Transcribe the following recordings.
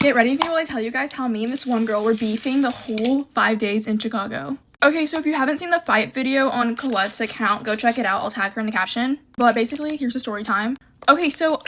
Get ready with me while I tell you guys how me and this one girl were beefing the whole 5 days in Chicago. Okay, so if you haven't seen the fight video on Colette's account, go check it out. I'll tag her in the caption. But basically, here's the story time. Okay, so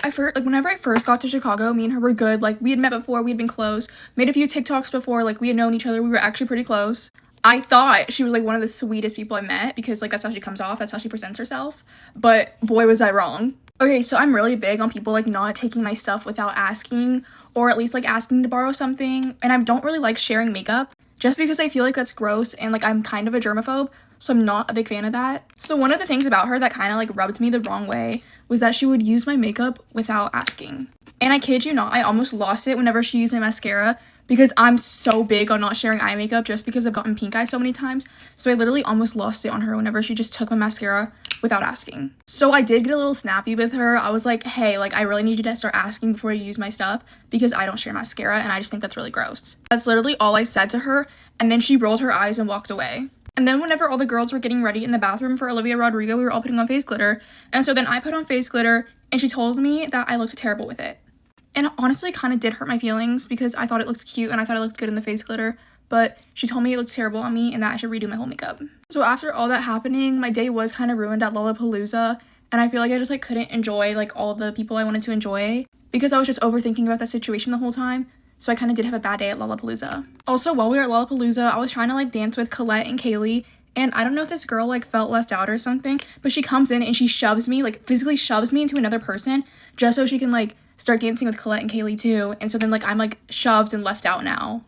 whenever I first got to Chicago, me and her were good. Like, we had met before, we had been close, made a few TikToks before, like, we had known each other, we were actually pretty close. I thought she was, like, one of the sweetest people I met because, like, that's how she comes off, that's how she presents herself. But boy, was I wrong. Okay, so I'm really big on people, like, not taking my stuff without asking, or at least, like, asking to borrow something, and I don't really like sharing makeup, just because I feel like that's gross, and, like, I'm kind of a germaphobe, so I'm not a big fan of that. So one of the things about her that kind of, like, rubbed me the wrong way was that she would use my makeup without asking. And I kid you not, I almost lost it whenever she used my mascara, because I'm so big on not sharing eye makeup just because I've gotten pink eye so many times. So I literally almost lost it on her whenever she just took my mascara without asking. So I did get a little snappy with her. I was like, hey, like, I really need you to start asking before you use my stuff because I don't share mascara and I just think that's really gross. That's literally all I said to her, and then she rolled her eyes and walked away. And then whenever all the girls were getting ready in the bathroom for Olivia Rodrigo, we were all putting on face glitter. And so then I put on face glitter and she told me that I looked terrible with it. And it honestly kind of did hurt my feelings because I thought it looked cute and I thought it looked good in the face glitter, but she told me it looked terrible on me and that I should redo my whole makeup. So after all that happening, my day was kind of ruined at Lollapalooza, and I feel like I just, like, couldn't enjoy, like, all the people I wanted to enjoy because I was just overthinking about that situation the whole time. So I kind of did have a bad day at Lollapalooza. Also, while we were at Lollapalooza, I was trying to, like, dance with Colette and Kaylee, and I don't know if this girl, like, felt left out or something, but she comes in and she shoves me, like, physically shoves me into another person just so she can, like, start dancing with Colette and Kaylee too. And so then, like, I'm, like, shoved and left out now.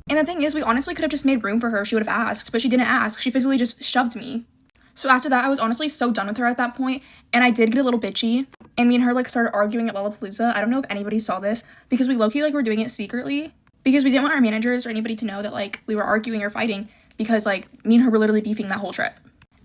And the thing is, we honestly could have just made room for her if she would have asked, but she didn't ask. She physically just shoved me. So after that, I was honestly so done with her at that point, and I did get a little bitchy, and me and her, like, started arguing at Lollapalooza. I don't know if anybody saw this, because we low-key, like, were doing it secretly, because we didn't want our managers or anybody to know that, like, we were arguing or fighting, because, like, me and her were literally beefing that whole trip.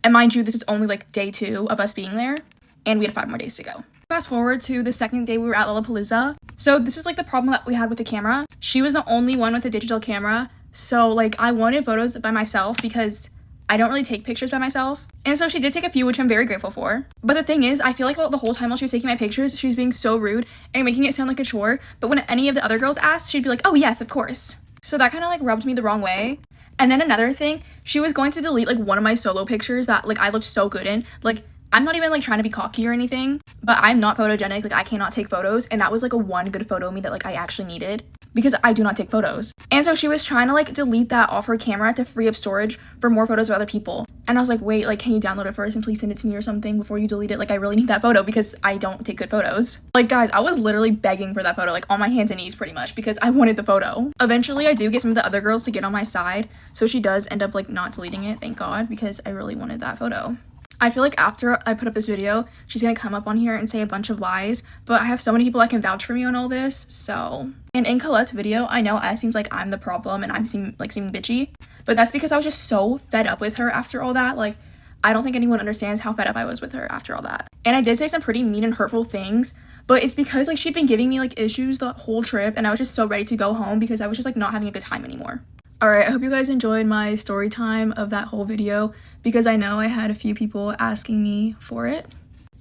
And mind you, this is only, like, day 2 of us being there, and we had 5 more days to go. Fast forward to the second day we were at Lollapalooza. So this is, like, the problem that we had with the camera. She was the only one with a digital camera, so, like, I wanted photos by myself because I don't really take pictures by myself. And so she did take a few, which I'm very grateful for. But the thing is, I feel like the whole time while she was taking my pictures, she was being so rude and making it sound like a chore. But when any of the other girls asked, she'd be like, oh yes, of course. So that kind of, like, rubbed me the wrong way. And then another thing, she was going to delete, like, one of my solo pictures that, like, I looked so good in. Like, I'm not even, like, trying to be cocky or anything, but I'm not photogenic. Like, I cannot take photos, and that was, like, a one good photo of me that, like, I actually needed because I do not take photos. And so she was trying to, like, delete that off her camera to free up storage for more photos of other people. And I was like, wait, like, can you download it first and please send it to me or something before you delete it? Like, I really need that photo because I don't take good photos. Like, guys, I was literally begging for that photo, like, on my hands and knees pretty much because I wanted the photo. Eventually, I do get some of the other girls to get on my side, so she does end up, like, not deleting it, thank God, because I really wanted that photo. I feel like after I put up this video, she's gonna come up on here and say a bunch of lies, but I have so many people that can vouch for me on all this, so. And in Colette's video, I know it seems like I'm the problem and I'm seeming bitchy, but that's because I was just so fed up with her after all that. Like, I don't think anyone understands how fed up I was with her after all that. And I did say some pretty mean and hurtful things, but it's because, like, she'd been giving me, like, issues the whole trip, and I was just so ready to go home because I was just, like, not having a good time anymore. Alright, I hope you guys enjoyed my story time of that whole video because I know I had a few people asking me for it.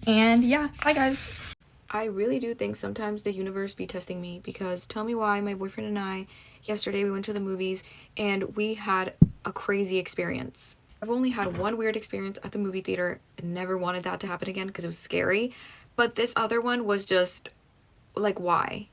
And yeah, bye guys. I really do think sometimes the universe be testing me because tell me why my boyfriend and I, yesterday we went to the movies and we had a crazy experience. I've only had one weird experience at the movie theater and never wanted that to happen again because it was scary. But this other one was just, like, why?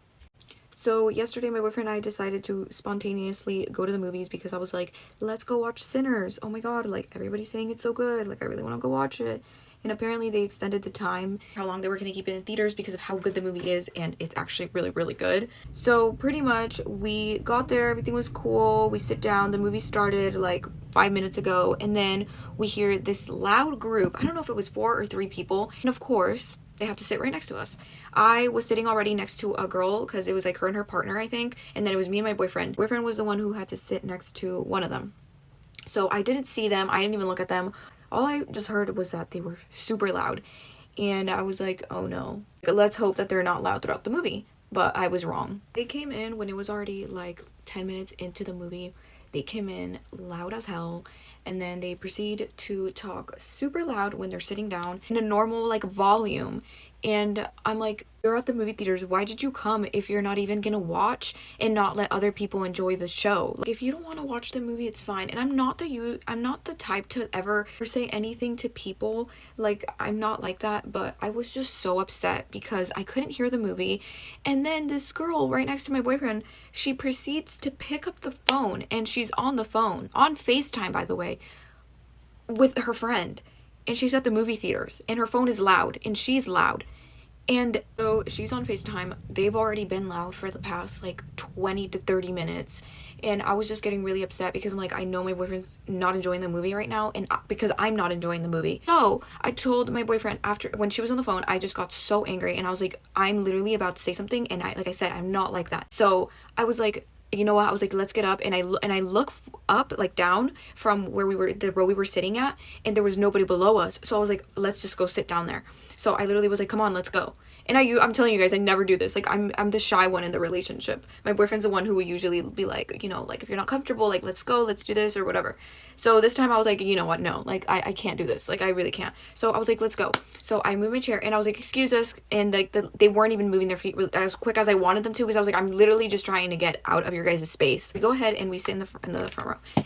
So yesterday my boyfriend and I decided to spontaneously go to the movies because I was like, let's go watch Sinners. Oh my god, like, everybody's saying it's so good. Like, I really want to go watch it. And apparently they extended the time, how long they were going to keep it in theaters because of how good the movie is, and it's actually really, really good. So pretty much we got there, everything was cool, we sit down, the movie started like 5 minutes ago, and then we hear this loud group. I don't know if it was 4 or 3 people, and of course they have to sit right next to us. I was sitting already next to a girl because it was like her and her partner, I think, and then it was me and my boyfriend. Boyfriend was the one who had to sit next to one of them. So I didn't see them, I didn't even look at them. All I just heard was that they were super loud, and I was like, oh no, let's hope that they're not loud throughout the movie. But I was wrong. They came in when it was already like 10 minutes into the movie. They came in loud as hell, and then they proceed to talk super loud when they're sitting down in a normal, like, volume. And I'm like, you're at the movie theaters, why did you come if you're not even gonna watch and not let other people enjoy the show? Like, if you don't want to watch the movie, it's fine. And I'm not the type to ever say anything to people, like, I'm not like that. But I was just so upset because I couldn't hear the movie. And then this girl right next to my boyfriend, she proceeds to pick up the phone, and she's on the phone on FaceTime, by the way, with her friend. And she's at the movie theaters, and her phone is loud, and she's loud. And so she's on FaceTime. They've already been loud for the past like 20 to 30 minutes. And I was just getting really upset because I'm like, I know my boyfriend's not enjoying the movie right now, and because I'm not enjoying the movie. So I told my boyfriend, after, when she was on the phone, I just got so angry, and I was like, I'm literally about to say something, and like I said, I'm not like that. So I was like, you know what, I was like, let's get up. And I look up, like down from where we were, the row we were sitting at, and there was nobody below us. So I was like, let's just go sit down there. So I literally was like, come on, let's go. And I'm telling you guys, I never do this. Like, I'm the shy one in the relationship. My boyfriend's the one who will usually be like, you know, like, if you're not comfortable, like, let's go, let's do this or whatever. So this time I was like, you know what, no, like, I can't do this. Like, I really can't. So I was like, let's go. So I moved my chair, and I was like, excuse us. And like, they weren't even moving their feet as quick as I wanted them to, because I was like, I'm literally just trying to get out of your guys' space. We go ahead and we sit in the front row.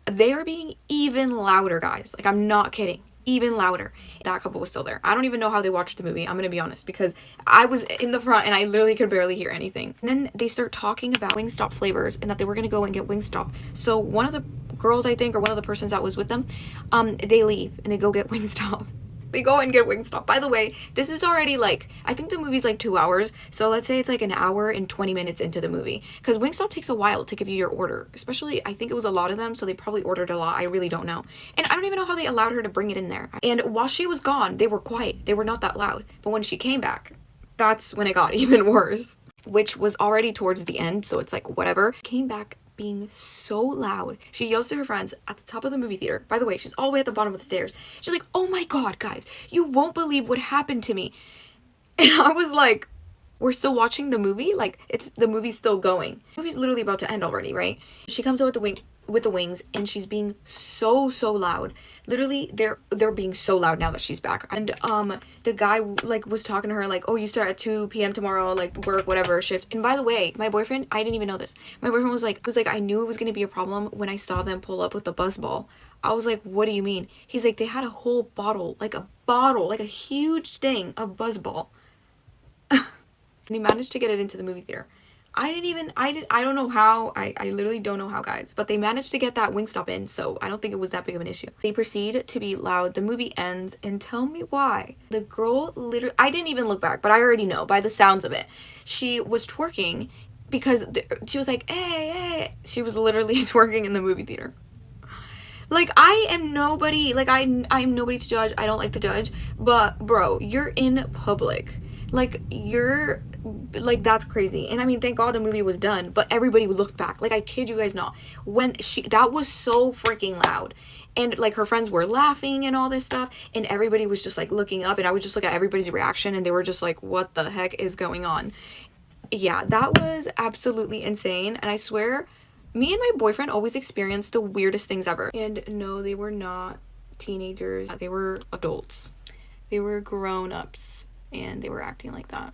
They are being even louder, guys. Like, I'm not kidding. Even louder. That couple was still there. I don't even know how they watched the movie, I'm gonna be honest, because I was in the front and I literally could barely hear anything. And then they start talking about Wingstop flavors and that they were gonna go and get Wingstop. So one of the girls, I think, or one of the persons that was with them, they leave and they go get Wingstop. They go and get Wingstop. By the way, this is already like, I think the movie's like 2 hours. So let's say it's like an hour and 20 minutes into the movie. Because Wingstop takes a while to give you your order. Especially, I think it was a lot of them, so they probably ordered a lot. I really don't know. And I don't even know how they allowed her to bring it in there. And while she was gone, they were quiet. They were not that loud. But when she came back, that's when it got even worse. Which was already towards the end, so it's like, whatever. Came back being so loud. She yells to her friends at the top of the movie theater. By the way, she's all the way at the bottom of the stairs. She's like, oh my god, guys, you won't believe what happened to me. And I was like, we're still watching the movie? Like, the movie's still going. The movie's literally about to end already, right? She comes out with the wings, and she's being so loud. Literally, they're being so loud now that she's back. And the guy like was talking to her like, oh, you start at 2 p.m. tomorrow, like, work, whatever, shift. And by the way, my boyfriend, I didn't even know this, my boyfriend was like, I knew it was gonna be a problem when I saw them pull up with the buzz ball. I was like, what do you mean? He's like, they had a whole bottle, like a huge thing of buzz ball. And he managed to get it into the movie theater. I don't know how. I literally don't know how, guys. But they managed to get that Wingstop in, so I don't think it was that big of an issue. They proceed to be loud. The movie ends, and tell me why. The girl literally, I didn't even look back, but I already know by the sounds of it. She was twerking because she was like, hey. She was literally twerking in the movie theater. Like, I am nobody, like, I'm nobody to judge. I don't like to judge. But, bro, you're in public. Like, you're, like, that's crazy. And I mean, thank God the movie was done, but everybody looked back. Like, I kid you guys not. When that was so freaking loud. And, like, her friends were laughing and all this stuff, and everybody was just, like, looking up, and I would just look at everybody's reaction, and they were just like, what the heck is going on? Yeah, that was absolutely insane. And I swear, me and my boyfriend always experienced the weirdest things ever. And no, they were not teenagers. They were adults. They were grown-ups. And they were acting like that.